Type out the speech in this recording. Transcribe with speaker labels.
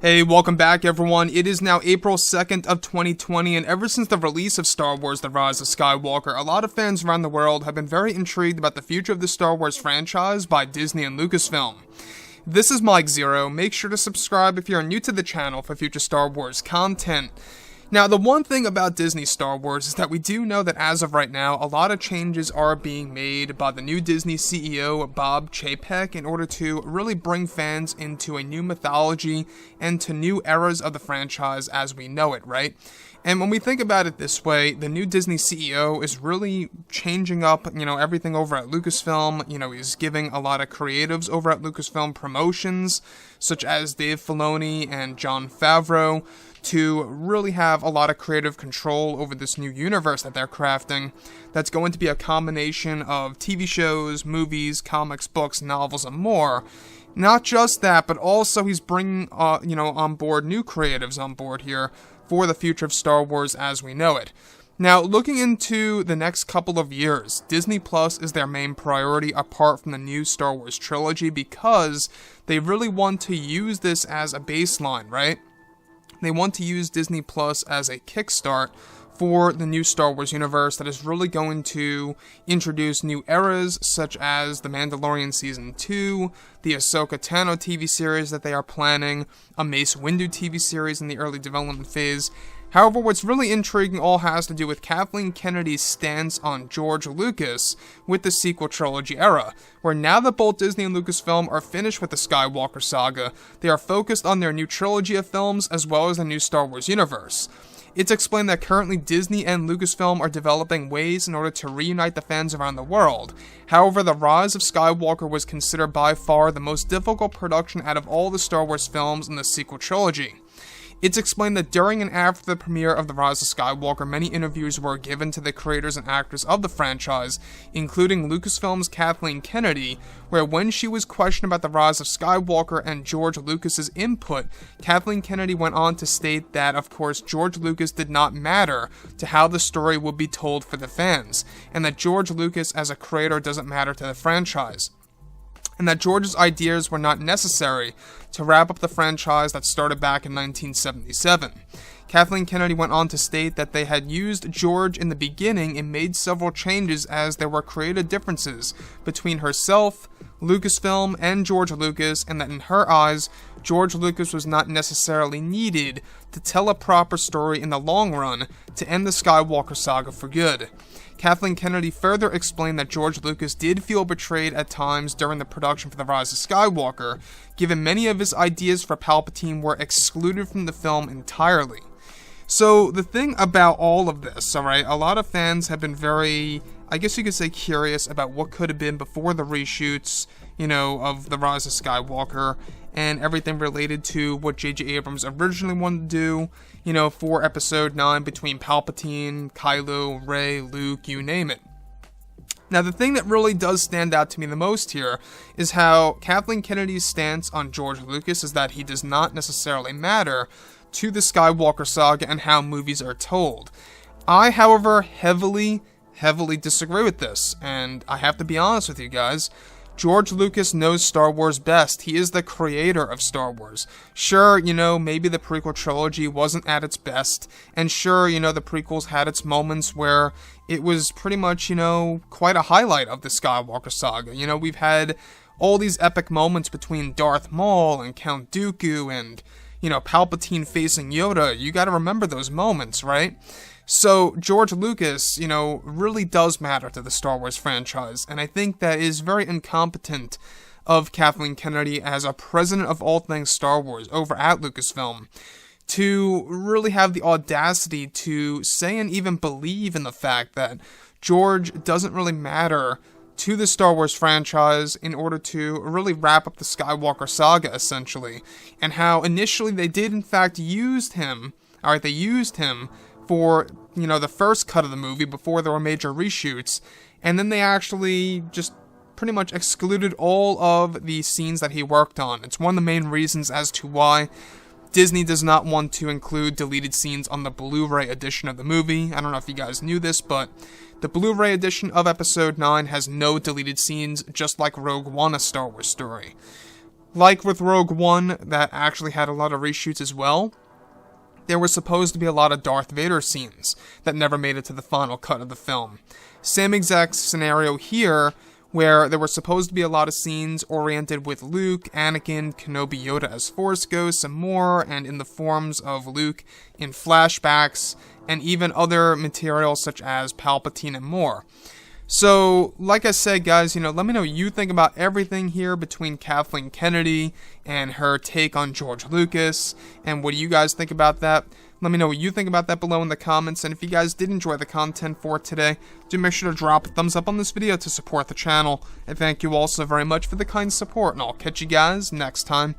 Speaker 1: Hey, welcome back everyone. It is now April 2nd of 2020, and ever since the release of Star Wars The Rise of Skywalker, a lot of fans around the world have been very intrigued about the future of the Star Wars franchise by Disney and Lucasfilm. This is Mike Zero. Make sure to subscribe if you're new to the channel for future Star Wars content. Now, the one thing about Disney Star Wars is that we do know that as of right now, a lot of changes are being made by the new Disney CEO, Bob Chapek, in order to really bring fans into a new mythology and to new eras of the franchise as we know it, right? And when we think about it this way, the new Disney CEO is really changing up, everything over at Lucasfilm. He's giving a lot of creatives over at Lucasfilm promotions, such as Dave Filoni and Jon Favreau, to really have a lot of creative control over this new universe that they're crafting. That's going to be a combination of TV shows, movies, comics, books, novels, and more. Not just that, but also he's bringing, on board new creatives on board here for the future of Star Wars as we know it. Now, looking into the next couple of years, Disney Plus is their main priority apart from the new Star Wars trilogy because they really want to use this as a baseline, right? They want to use Disney Plus as a kickstart for the new Star Wars universe that is really going to introduce new eras such as The Mandalorian Season 2, the Ahsoka Tano TV series that they are planning, a Mace Windu TV series in the early development phase. However, what's really intriguing all has to do with Kathleen Kennedy's stance on George Lucas with the sequel trilogy era, where now that both Disney and Lucasfilm are finished with the Skywalker saga, they are focused on their new trilogy of films as well as the new Star Wars universe. It's explained that currently Disney and Lucasfilm are developing ways in order to reunite the fans around the world. However, The Rise of Skywalker was considered by far the most difficult production out of all the Star Wars films in the sequel trilogy. It's explained that during and after the premiere of The Rise of Skywalker, many interviews were given to the creators and actors of the franchise, including Lucasfilm's Kathleen Kennedy, where when she was questioned about The Rise of Skywalker and George Lucas's input, Kathleen Kennedy went on to state that, of course, George Lucas did not matter to how the story would be told for the fans, and that George Lucas as a creator doesn't matter to the franchise, and that George's ideas were not necessary to wrap up the franchise that started back in 1977. Kathleen Kennedy went on to state that they had used George in the beginning and made several changes as there were creative differences between herself, Lucasfilm, and George Lucas, and that in her eyes, George Lucas was not necessarily needed to tell a proper story in the long run to end the Skywalker saga for good. Kathleen Kennedy further explained that George Lucas did feel betrayed at times during the production for The Rise of Skywalker, given many of his ideas for Palpatine were excluded from the film entirely. So the thing about all of this, alright, a lot of fans have been very, I guess you could say, curious about what could have been before the reshoots, of The Rise of Skywalker, and everything related to what J.J. Abrams originally wanted to do, for Episode 9 between Palpatine, Kylo, Rey, Luke, you name it. Now, the thing that really does stand out to me the most here is how Kathleen Kennedy's stance on George Lucas is that he does not necessarily matter to the Skywalker saga and how movies are told. I, however, heavily disagree with this, and I have to be honest with you guys. George Lucas knows Star Wars best. He is the creator of Star Wars. Sure, maybe the prequel trilogy wasn't at its best, and sure, the prequels had its moments where it was pretty much, quite a highlight of the Skywalker saga. We've had all these epic moments between Darth Maul and Count Dooku and, Palpatine facing Yoda. You gotta remember those moments, right? So, George Lucas, really does matter to the Star Wars franchise, and I think that is very incompetent of Kathleen Kennedy as a president of all things Star Wars over at Lucasfilm to really have the audacity to say and even believe in the fact that George doesn't really matter to the Star Wars franchise in order to really wrap up the Skywalker saga, essentially, and how initially they did in fact use him, they used him for, the first cut of the movie before there were major reshoots, and then they actually just pretty much excluded all of the scenes that he worked on. It's one of the main reasons as to why Disney does not want to include deleted scenes on the Blu-ray edition of the movie. I don't know if you guys knew this, but the Blu-ray edition of Episode 9 has no deleted scenes, just like Rogue One, A Star Wars Story. Like with Rogue One, that actually had a lot of reshoots as well, there was supposed to be a lot of Darth Vader scenes that never made it to the final cut of the film. Same exact scenario here, where there were supposed to be a lot of scenes oriented with Luke, Anakin, Kenobi, Yoda as Force ghosts, and more, and in the forms of Luke in flashbacks, and even other material such as Palpatine and more. So, like I said, guys, let me know what you think about everything here between Kathleen Kennedy and her take on George Lucas, and what do you guys think about that? Let me know what you think about that below in the comments, and if you guys did enjoy the content for today, do make sure to drop a thumbs up on this video to support the channel, and thank you all so very much for the kind support, and I'll catch you guys next time.